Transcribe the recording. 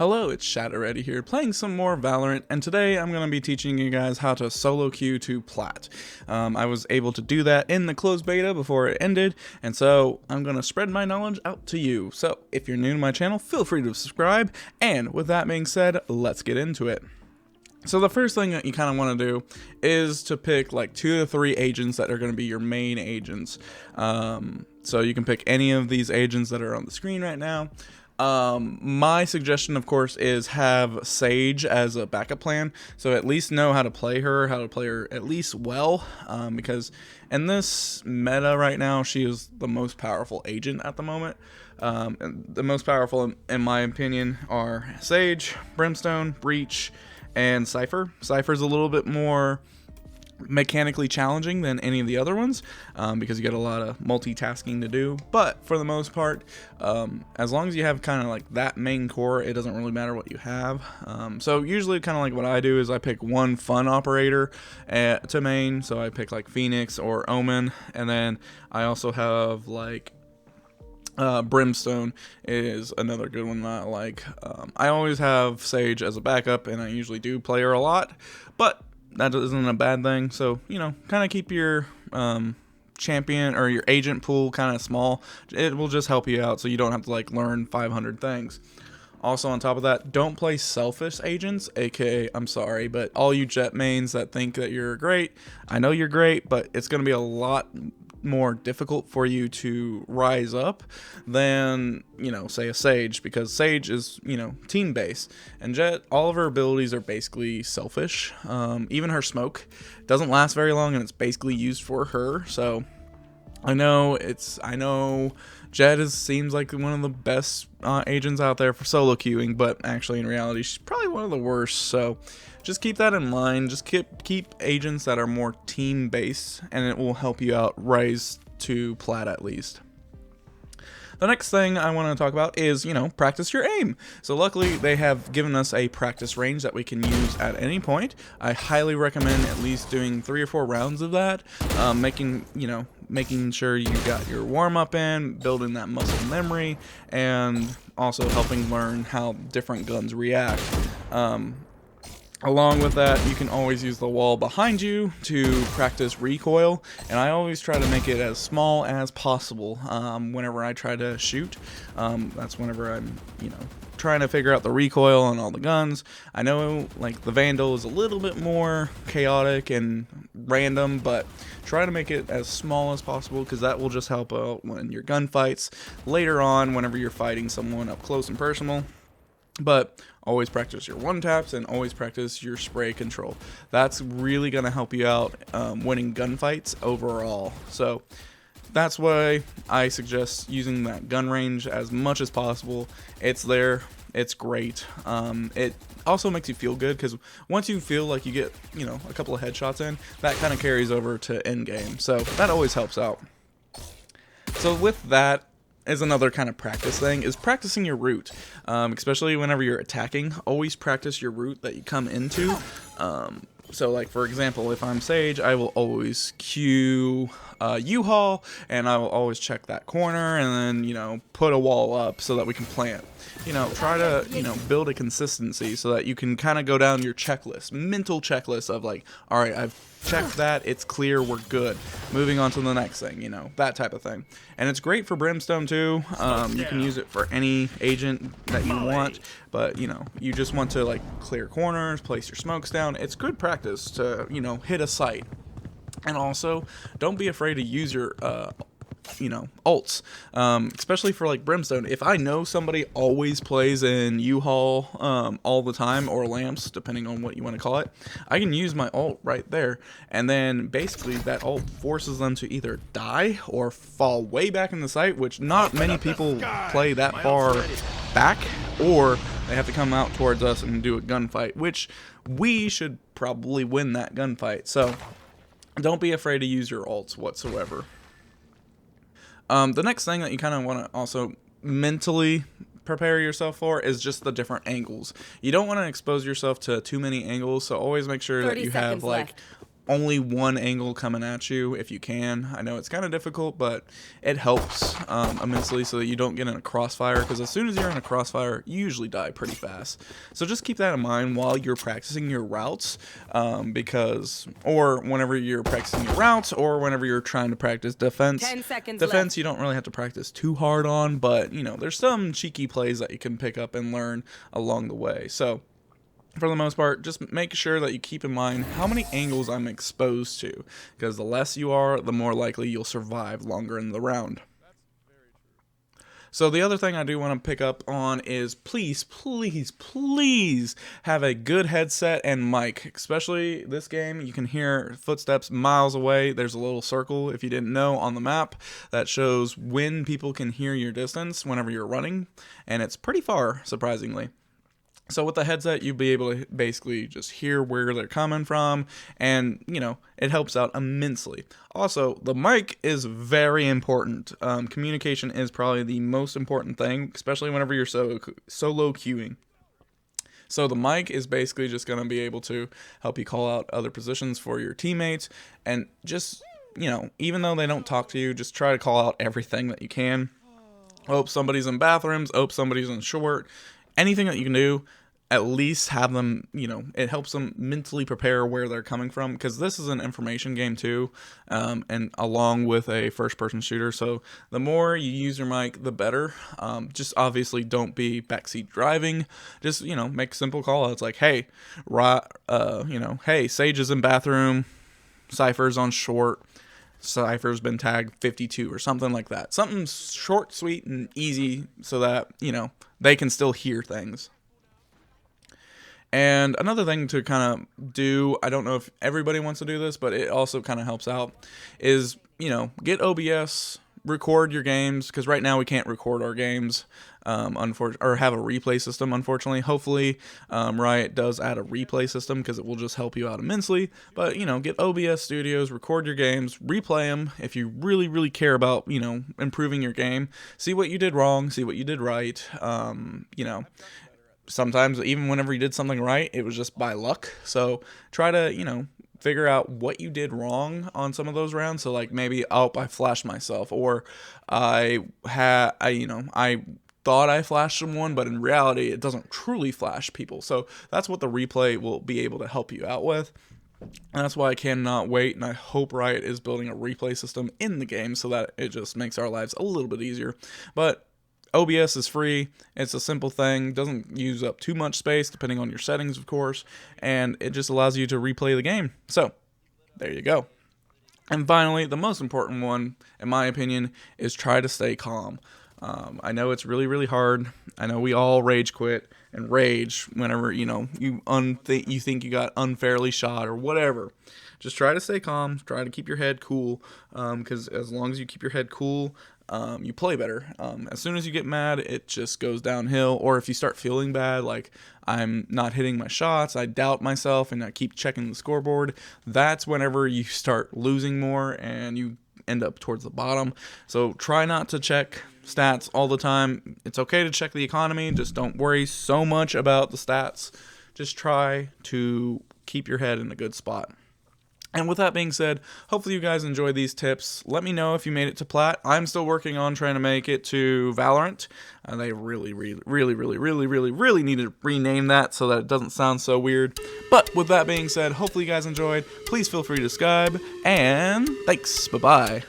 Hello, it's Shadowready here, playing some more Valorant, and today I'm going to be teaching you guys how to solo queue to Plat. I was able to do that in the closed beta before it ended, and so I'm going to spread my knowledge out to you. So, if you're new to my channel, feel free to subscribe, and with that being said, let's get into it. So the first thing that you kind of want to do is to pick like 2 to 3 agents that are going to be your main agents. So you can pick any of these agents that are on the screen right now. My suggestion, of course, is have Sage as a backup plan, so at least know how to play her at least well, because in this meta right now, she is the most powerful agent at the moment. And the most powerful, in my opinion, are Sage, Brimstone, Breach, and Cypher. Cypher's a little bit more mechanically challenging than any of the other ones, because you got a lot of multitasking to do, but for the most part, as long as you have kind of like that main core, it doesn't really matter what you have. So usually kind of like what I do is I pick one fun operator to main, so I pick like Phoenix or Omen, and then I also have like Brimstone is another good one that I like. I always have Sage as a backup, and I usually do play her a lot, but that isn't a bad thing. So, you know, kind of keep your champion or your agent pool kind of small. It will just help you out so you don't have to like learn 500 things. Also, on top of that, don't play selfish agents, aka, I'm sorry, but all you Jet mains that think that you're great, I know you're great, but it's going to be a lot more difficult for you to rise up than, you know, say a Sage, because Sage is, you know, team based, and Jet, all of her abilities are basically selfish. Even her smoke doesn't last very long, and it's basically used for her. So I know Jet seems like one of the best agents out there for solo queuing, but actually in reality she's probably one of the worst. So just keep that in mind. Just keep agents that are more team based, and it will help you out rise to Plat at least. The next thing I want to talk about is, you know, practice your aim. So luckily they have given us a practice range that we can use at any point. I highly recommend at least doing 3 or 4 rounds of that, making sure you got your warm up in, building that muscle memory, and also helping learn how different guns react. Along with that, you can always use the wall behind you to practice recoil, and I always try to make it as small as possible whenever I try to shoot. That's whenever I'm, you know, trying to figure out the recoil on all the guns. I know like the Vandal is a little bit more chaotic and random, but try to make it as small as possible, because that will just help out when your gunfights later on whenever you're fighting someone up close and personal. But always practice your one taps and always practice your spray control. That's really going to help you out winning gunfights overall. So that's why I suggest using that gun range as much as possible. It's there. It's great. It also makes you feel good, because once you feel like you get, you know, a couple of headshots in, that kind of carries over to end game. So that always helps out. So with that, is another kind of practice thing, is practicing your route, especially whenever you're attacking. Always practice your route that you come into. So like, for example, if I'm Sage, I will always queue U-Haul, and I will always check that corner, and then, you know, put a wall up so that we can plant. You know, try to, you know, build a consistency so that you can kind of go down your checklist, mental checklist of like, all right, I've checked that, it's clear, we're good. Moving on to the next thing, you know, that type of thing. And it's great for Brimstone too. You can use it for any agent that you want, but, you know, you just want to like clear corners, place your smokes down. It's good practice to, you know, hit a site. And also, don't be afraid to use your you know, ults, especially for like Brimstone. If I know somebody always plays in U-Haul all the time, or lamps, depending on what you want to call it, I can use my ult right there, and then basically that ult forces them to either die or fall way back in the site, which not many people play that far back, or they have to come out towards us and do a gunfight, which we should probably win that gunfight. So don't be afraid to use your ults whatsoever. The next thing that you kind of want to also mentally prepare yourself for is just the different angles. You don't want to expose yourself to too many angles, so always make sure that you have like only one angle coming at you if you can. I know it's kind of difficult, but it helps immensely so that you don't get in a crossfire, because as soon as you're in a crossfire, you usually die pretty fast. So just keep that in mind while you're practicing your routes, or whenever you're practicing your routes, or whenever you're trying to practice defense. 10 seconds Defense left. you don't really have to practice too hard on, but you know, there's some cheeky plays that you can pick up and learn along the way. So for the most part, just make sure that you keep in mind how many angles I'm exposed to, because the less you are, the more likely you'll survive longer in the round. So the other thing I do want to pick up on is please, please, please have a good headset and mic. Especially this game, you can hear footsteps miles away. There's a little circle, if you didn't know, on the map that shows when people can hear your distance whenever you're running, and it's pretty far, surprisingly. So with the headset, you'll be able to basically just hear where they're coming from, and, you know, it helps out immensely. Also, the mic is very important. Communication is probably the most important thing, especially whenever you're solo queuing. So the mic is basically just going to be able to help you call out other positions for your teammates, and just, you know, even though they don't talk to you, just try to call out everything that you can. Hope somebody's in bathrooms, hope somebody's in short, anything that you can do, at least have them, you know, it helps them mentally prepare where they're coming from, because this is an information game too, and along with a first-person shooter, so the more you use your mic, the better. Just obviously don't be backseat driving. Just, you know, make simple call-outs like, hey, you know, hey, Sage is in bathroom, Cypher's on short, Cypher's been tagged 52 or something like that. Something short, sweet, and easy so that, you know, they can still hear things. And another thing to kind of do, I don't know if everybody wants to do this, but it also kind of helps out, is, you know, get OBS, record your games, because right now we can't record our games, or have a replay system, unfortunately. Hopefully, Riot does add a replay system, because it will just help you out immensely. But, you know, get OBS Studios, record your games, replay them if you really, really care about, you know, improving your game. See what you did wrong, see what you did right, you know. Sometimes, even whenever you did something right, it was just by luck. So try to, you know, figure out what you did wrong on some of those rounds. So like maybe, oh, I flashed myself, or I thought I flashed someone, but in reality, it doesn't truly flash people. So that's what the replay will be able to help you out with. And that's why I cannot wait, and I hope Riot is building a replay system in the game so that it just makes our lives a little bit easier. But OBS is free, it's a simple thing, doesn't use up too much space depending on your settings, of course, and it just allows you to replay the game. So, there you go. And finally, the most important one, in my opinion, is try to stay calm. I know it's really, really hard. I know we all rage quit and rage whenever, you know, you think you got unfairly shot or whatever. Just try to stay calm, try to keep your head cool, because as long as you keep your head cool, you play better. As soon as you get mad, it just goes downhill. Or if you start feeling bad, like I'm not hitting my shots, I doubt myself, and I keep checking the scoreboard, that's whenever you start losing more and you end up towards the bottom. So try not to check stats all the time. It's okay to check the economy, just don't worry so much about the stats. Just try to keep your head in a good spot. And with that being said, hopefully you guys enjoyed these tips. Let me know if you made it to Plat. I'm still working on trying to make it to Valorant. They really need to rename that so that it doesn't sound so weird. But with that being said, hopefully you guys enjoyed. Please feel free to subscribe, and thanks. Bye-bye.